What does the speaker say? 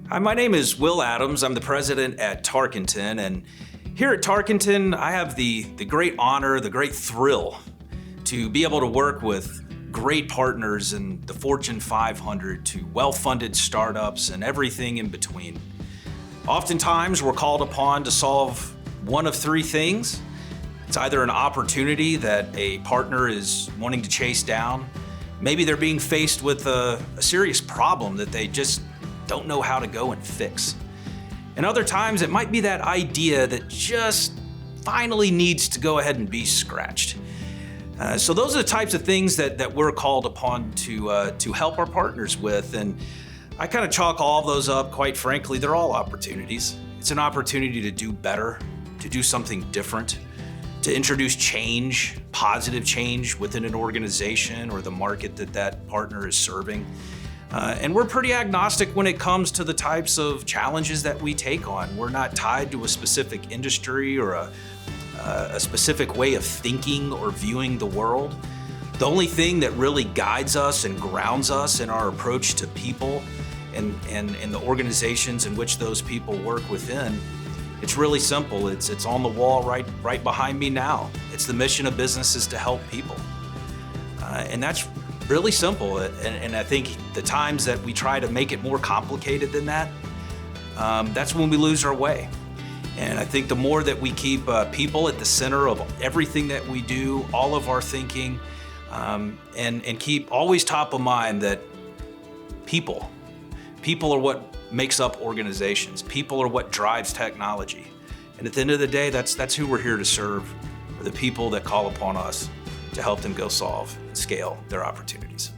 Hi, my name is Will Adams. I'm the president at Tarkenton, and here at Tarkenton, I have the great honor, the great thrill to be able to work with great partners in the Fortune 500 to well-funded startups and everything in between. Oftentimes, we're called upon to solve one of three things. It's either an opportunity that a partner is wanting to chase down. Maybe they're being faced with a serious problem that they just don't know how to go and fix. And other times it might be that idea that just finally needs to go ahead and be scratched. So those are the types of things that we're called upon to help our partners with. And I kind of chalk all of those up, quite frankly, they're all opportunities. It's an opportunity to do better, to do something different, to introduce change, positive change within an organization or the market that partner is serving. And we're pretty agnostic when it comes to the types of challenges that we take on. We're not tied to a specific industry or a specific way of thinking or viewing the world. The only thing that really guides us and grounds us in our approach to people and the organizations in which those people work within, it's really simple. It's on the wall right behind me now. It's the mission of business is to help people. And that's really simple, and I think the times that we try to make it more complicated than that, that's when we lose our way. And I think the more that we keep people at the center of everything that we do, all of our thinking, and keep always top of mind that people are what makes up organizations. People are what drives technology. And at the end of the day, that's who we're here to serve, are the people that call upon us to help them go solve and scale their opportunities.